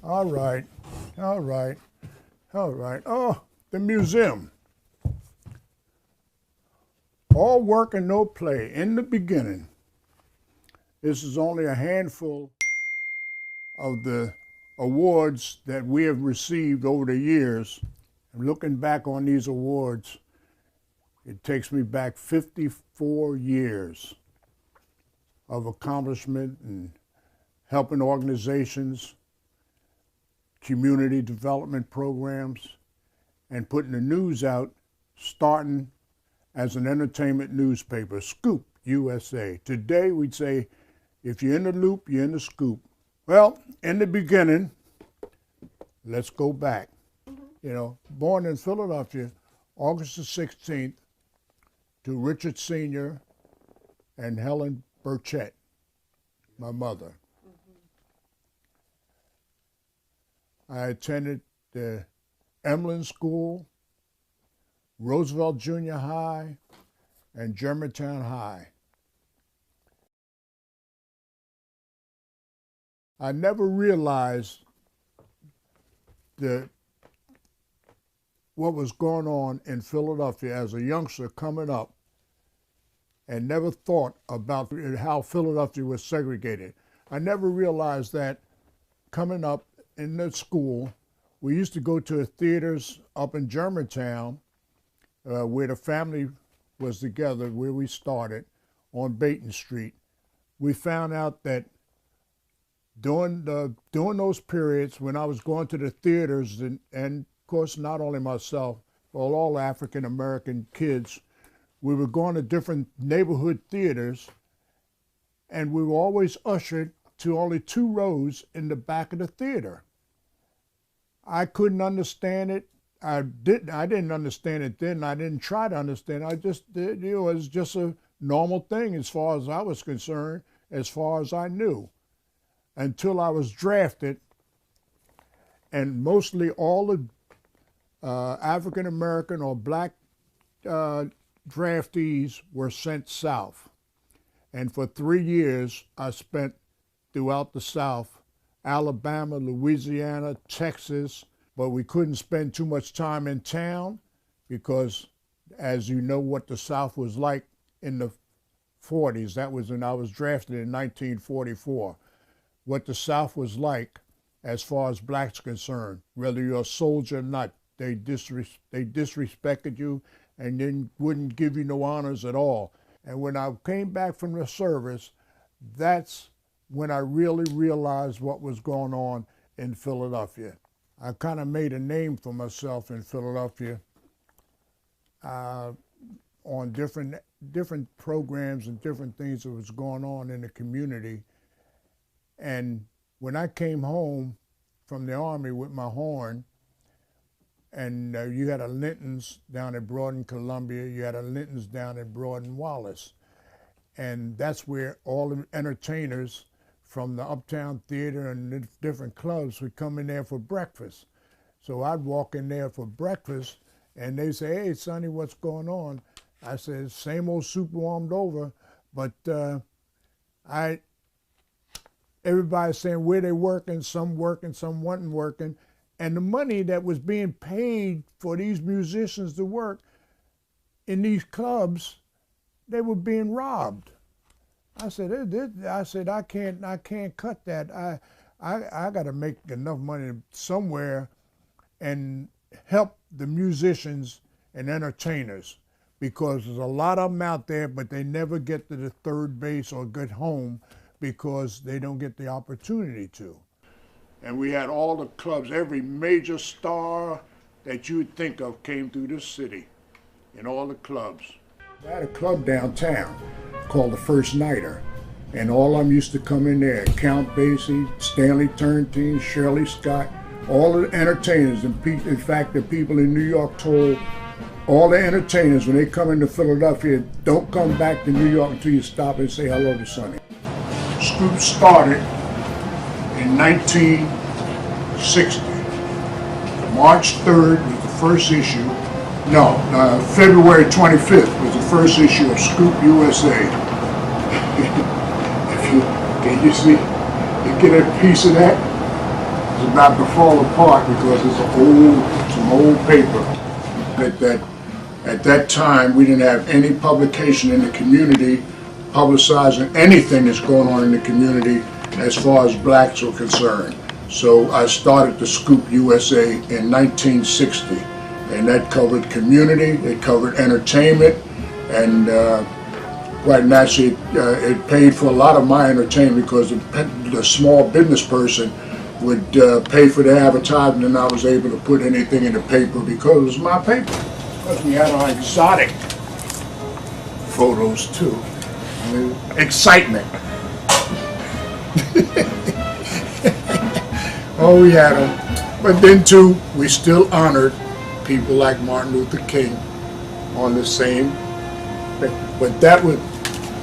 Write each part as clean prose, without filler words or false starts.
All right, all right, all right. Oh, the museum. All work and no play in the beginning. This is only a handful of the awards that we have received over the years. And looking back on these awards, it takes me back 54 years of accomplishment and helping organizations, community development programs, and putting the news out, starting as an entertainment newspaper, Scoop USA. Today we'd say, if you're in the loop, you're in the scoop. Well, in the beginning, let's go back. You know, born in Philadelphia, August the 16th, to Richard Sr. and Helen Burchett, my mother. I attended the Emlyn School, Roosevelt Junior High, and Germantown High. I never realized what was going on in Philadelphia as a youngster coming up, and never thought about how Philadelphia was segregated. I never realized that coming up in the school, we used to go to the theaters up in Germantown, where the family was together, where we started, on Baton Street. We found out that during those periods when I was going to the theaters, and of course not only myself, but all African American kids, we were going to different neighborhood theaters, and we were always ushered to only 2 rows in the back of the theater. I couldn't understand it. I didn't understand it then. I didn't try to understand it. I just did, it was just a normal thing as far as I was concerned, as far as I knew, until I was drafted, and mostly all the African American or black draftees were sent south. And for 3 years, I spent throughout the South, Alabama, Louisiana, Texas, but we couldn't spend too much time in town because, as you know, what the South was like in the 40s. That was when I was drafted in 1944. What the South was like as far as blacks concerned, whether you're a soldier or not, they disrespected you and then wouldn't give you no honors at all. And when I came back from the service, that's when I really realized what was going on in Philadelphia. I kind of made a name for myself in Philadelphia on different programs and different things that was going on in the community. And when I came home from the Army with my horn, and you had a Linton's down at Broad and Columbia, you had a Linton's down at Broad and Wallace. And that's where all the entertainers from the Uptown Theater and the different clubs would come in there for breakfast. So I'd walk in there for breakfast, and they'd say, "Hey, Sonny, what's going on?" I said, "Same old soup warmed over," but everybody's saying where they working, some wasn't working. And the money that was being paid for these musicians to work in these clubs, they were being robbed. I said, I can't cut that. I got to make enough money somewhere and help the musicians and entertainers, because there's a lot of them out there, but they never get to the third base or get home because they don't get the opportunity to. And we had all the clubs, every major star that you would think of came through this city in all the clubs. I had a club downtown called the First Nighter, and all of them used to come in there. Count Basie, Stanley Turrentine, Shirley Scott, all the entertainers. In fact, the people in New York told all the entertainers when they come into Philadelphia, don't come back to New York until you stop and say hello to Sonny. Scoop started in 1960. March 3rd was the first issue. No, February 25th was the first issue of Scoop USA. Can you see? You get a piece of that? It's about to fall apart because some old paper. At that time, we didn't have any publication in the community publicizing anything that's going on in the community as far as blacks are concerned. So I started the Scoop USA in 1960, and that covered community, it covered entertainment, and quite naturally, it paid for a lot of my entertainment because the small business person would pay for the advertisement, and I was able to put anything in the paper because it was my paper. Plus, we had our exotic photos too. I mean, excitement. Oh, we had them. But then too, we still honored people like Martin Luther King on the same thing. But that was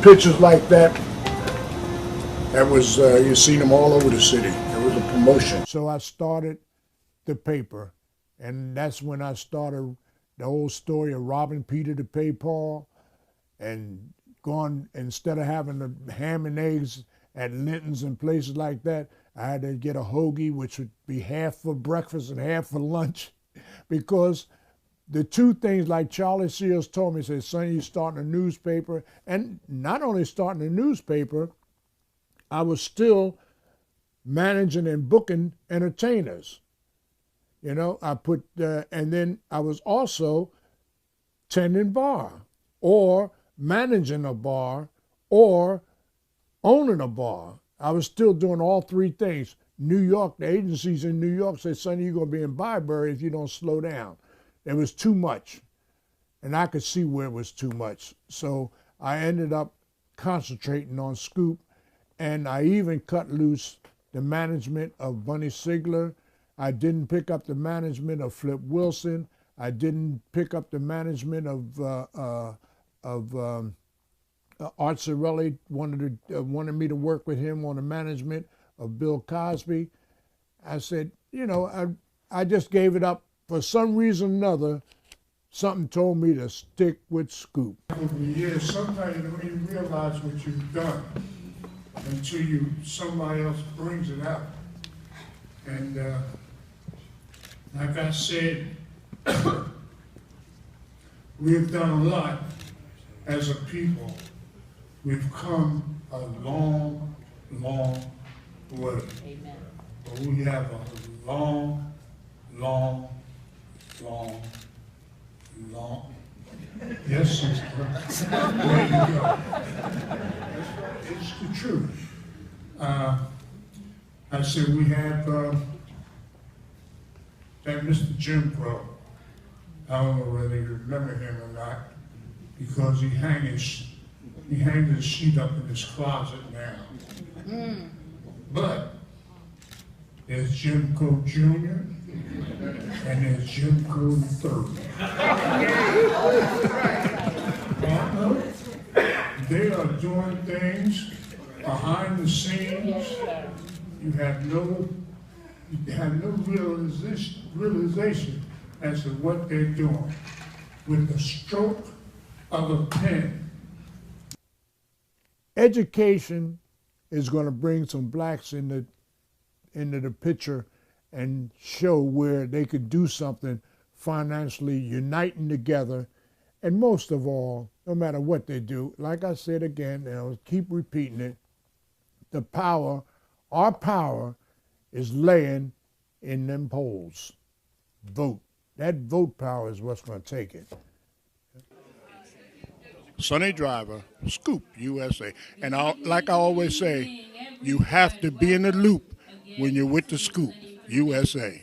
pictures like that. That was you seen them all over the city. It was a promotion. So I started the paper, and that's when I started the whole story of robbing Peter to pay Paul, and going, instead of having the ham and eggs at Linton's and places like that, I had to get a hoagie, which would be half for breakfast and half for lunch, because the two things, like Charlie Sears told me, he said, "Son, you're starting a newspaper." And not only starting a newspaper, I was still managing and booking entertainers. You know, and then I was also tending bar, or managing a bar, or owning a bar. I was still doing all three things. New York, the agencies in New York said, "Sonny, you're going to be in Byberry if you don't slow down." It was too much, and I could see where it was too much. So I ended up concentrating on Scoop, and I even cut loose the management of Bunny Sigler. I didn't pick up the management of Flip Wilson. I didn't pick up the management of Art Sorelli. Wanted me to work with him on the management of Bill Cosby. I said, you know, I just gave it up. For some reason or another, something told me to stick with Scoop. Over the years, sometimes you don't even realize what you've done until somebody else brings it out. And like I said, we've done a lot as a people. We've come a long, long way. Amen. But we have a long, long, yes, sister. There you go. It's the truth. I said we have that Mr. Jim Crow. I don't know whether you remember him or not, because he hangs his sheet up in his closet now. But there's Jim Crow Jr. and there's Jim Crow III. They are doing things behind the scenes. You have no realization as to what they're doing with the stroke of a pen. Education is going to bring some blacks into the picture and show where they could do something financially, uniting together. And most of all, no matter what they do, like I said again, and I'll keep repeating it, our power is laying in them polls. Vote. That vote power is what's going to take it. Sonny Driver, Scoop USA. And like I always say, you have to be in the loop when you're with the Scoop USA.